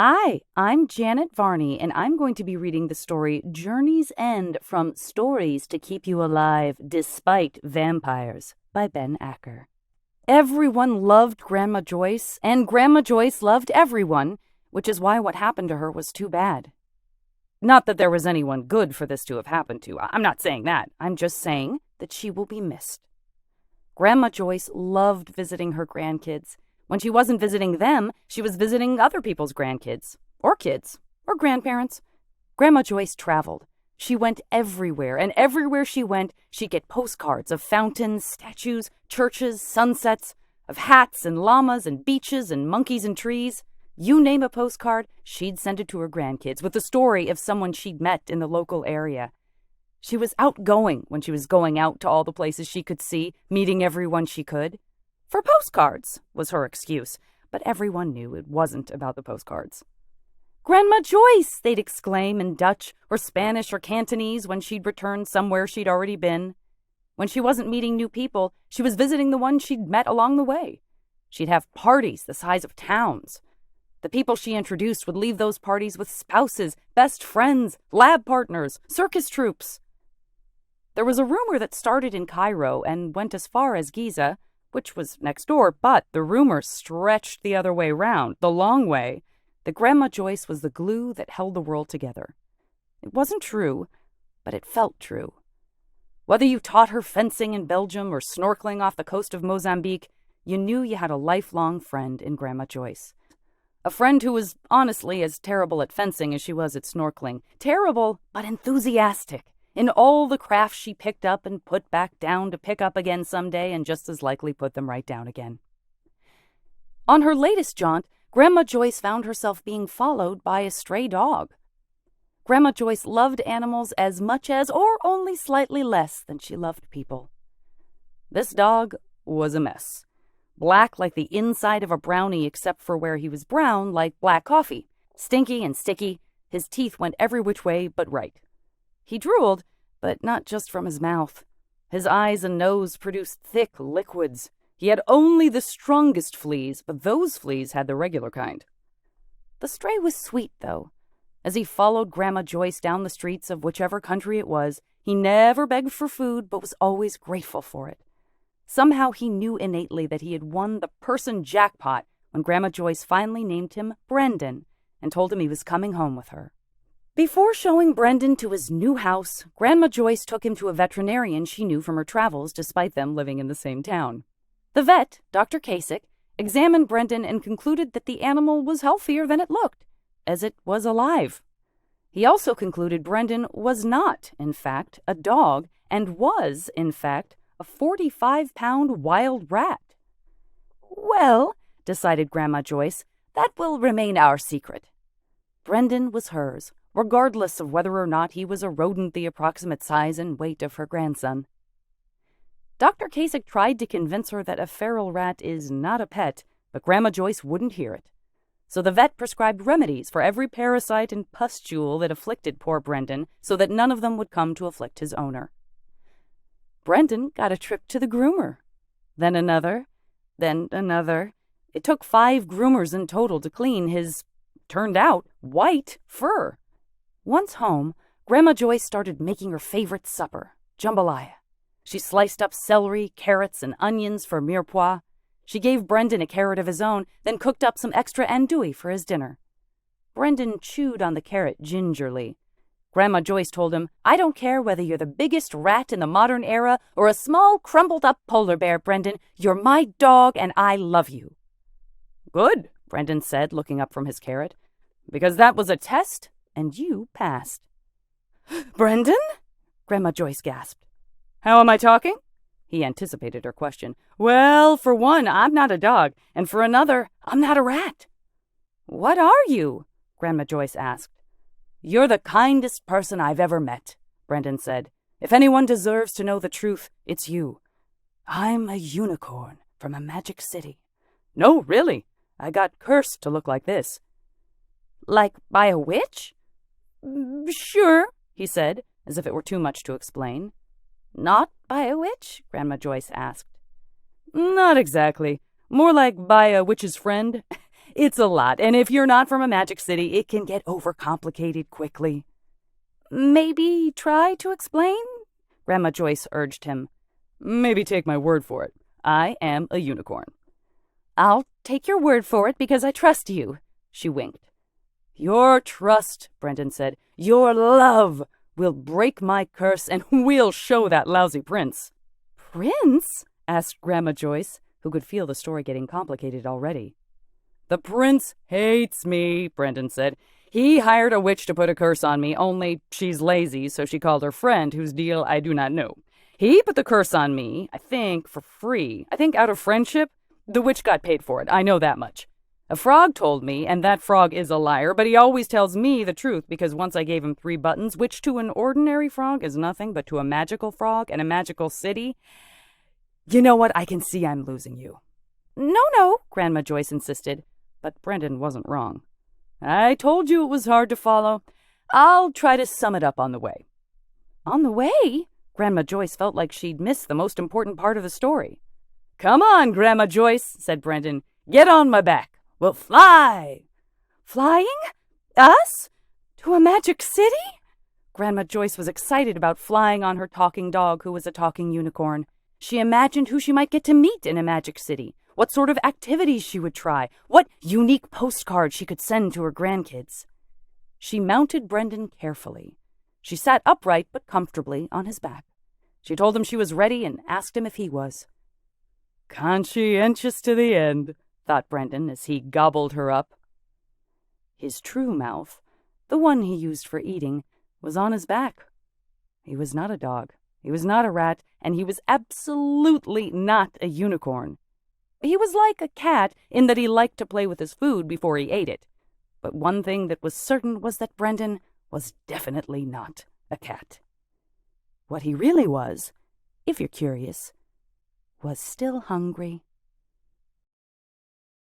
Hi, I'm Janet Varney, and I'm going to be reading the story Journey's End from Stories to Keep You Alive Despite Vampires by Ben Acker. Everyone loved Grandma Joyce, and Grandma Joyce loved everyone, which is why what happened to her was too bad. Not that there was anyone good for this to have happened to. I'm not saying that. I'm just saying that she will be missed. Grandma Joyce loved visiting her grandkids. When she wasn't visiting them, she was visiting other people's grandkids, or kids, or grandparents. Grandma Joyce traveled. She went everywhere, and everywhere she went, she'd get postcards of fountains, statues, churches, sunsets, of hats and llamas and beaches and monkeys and trees. You name a postcard, she'd send it to her grandkids with the story of someone she'd met in the local area. She was outgoing when she was going out to all the places she could see, meeting everyone she could. For postcards, was her excuse, but everyone knew it wasn't about the postcards. "Grandma Joyce!" they'd exclaim in Dutch or Spanish or Cantonese when she'd returned somewhere she'd already been. When she wasn't meeting new people, she was visiting the ones she'd met along the way. She'd have parties the size of towns. The people she introduced would leave those parties with spouses, best friends, lab partners, circus troops. There was a rumor that started in Cairo and went as far as Giza, which was next door, but the rumor stretched the other way round, the long way, that Grandma Joyce was the glue that held the world together. It wasn't true, but it felt true. Whether you taught her fencing in Belgium or snorkeling off the coast of Mozambique, you knew you had a lifelong friend in Grandma Joyce. A friend who was honestly as terrible at fencing as she was at snorkeling. Terrible, but enthusiastic. In all the crafts she picked up and put back down to pick up again someday and just as likely put them right down again. On her latest jaunt, Grandma Joyce found herself being followed by a stray dog. Grandma Joyce loved animals as much as, or only slightly less than she loved people. This dog was a mess. Black like the inside of a brownie except for where he was brown like black coffee. Stinky and sticky, his teeth went every which way but right. He drooled, but not just from his mouth. His eyes and nose produced thick liquids. He had only the strongest fleas, but those fleas had the regular kind. The stray was sweet, though. As he followed Grandma Joyce down the streets of whichever country it was, he never begged for food, but was always grateful for it. Somehow he knew innately that he had won the person jackpot when Grandma Joyce finally named him Brendan and told him he was coming home with her. Before showing Brendan to his new house, Grandma Joyce took him to a veterinarian she knew from her travels despite them living in the same town. The vet, Dr. Kasich, examined Brendan and concluded that the animal was healthier than it looked, as it was alive. He also concluded Brendan was not, in fact, a dog and was, in fact, a 45-pound wild rat. "Well," decided Grandma Joyce, "that will remain our secret." Brendan was hers, regardless of whether or not he was a rodent the approximate size and weight of her grandson. Dr. Kasich tried to convince her that a feral rat is not a pet, but Grandma Joyce wouldn't hear it. So the vet prescribed remedies for every parasite and pustule that afflicted poor Brendan so that none of them would come to afflict his owner. Brendan got a trip to the groomer. Then another. It took 5 groomers in total to clean his, turned out, white fur. Once home, Grandma Joyce started making her favorite supper, jambalaya. She sliced up celery, carrots, and onions for mirepoix. She gave Brendan a carrot of his own, then cooked up some extra andouille for his dinner. Brendan chewed on the carrot gingerly. Grandma Joyce told him, "I don't care whether you're the biggest rat in the modern era or a small, crumpled-up polar bear, Brendan. You're my dog, and I love you." "Good," Brendan said, looking up from his carrot, "because that was a test, and you passed." "Brendan?" Grandma Joyce gasped. "How am I talking?" He anticipated her question. "Well, for one, I'm not a dog, and for another, I'm not a rat." "What are you?" Grandma Joyce asked. "You're the kindest person I've ever met," Brendan said. "If anyone deserves to know the truth, it's you. I'm a unicorn from a magic city. No, really, I got cursed to look like this." "Like by a witch?" "Sure," he said, as if it were too much to explain. "Not by a witch?" Grandma Joyce asked. "Not exactly. More like by a witch's friend. It's a lot, and if you're not from a magic city, it can get overcomplicated quickly. Maybe try to explain? Grandma Joyce urged him. Maybe take my word for it. I am a unicorn. I'll take your word for it because I trust you, she winked. Your trust, Brendan said, your love will break my curse and we'll show that lousy prince. Prince? Asked Grandma Joyce, who could feel the story getting complicated already. The prince hates me, Brendan said. He hired a witch to put a curse on me, only she's lazy, so she called her friend, whose deal I do not know. He put the curse on me, I think, for free. I think out of friendship. The witch got paid for it, I know that much. A frog told me, and that frog is a liar, but he always tells me the truth because once I gave him 3 buttons, which to an ordinary frog is nothing, but to a magical frog and a magical city. You know what? I can see I'm losing you. No, Grandma Joyce insisted, but Brendan wasn't wrong. I told you it was hard to follow. I'll try to sum it up on the way. On the way? Grandma Joyce felt like she'd missed the most important part of the story. Come on, Grandma Joyce, said Brendan. Get on my back. We'll fly. Flying? Us? To a magic city? Grandma Joyce was excited about flying on her talking dog, who was a talking unicorn. She imagined who she might get to meet in a magic city, what sort of activities she would try, what unique postcards she could send to her grandkids. She mounted Brendan carefully. She sat upright but comfortably on his back. She told him she was ready and asked him if he was. Conscientious to the end, thought Brendan as he gobbled her up. His true mouth, the one he used for eating, was on his back. He was not a dog, he was not a rat, and he was absolutely not a unicorn. He was like a cat in that he liked to play with his food before he ate it. But one thing that was certain was that Brendan was definitely not a cat. What he really was, if you're curious, was still hungry.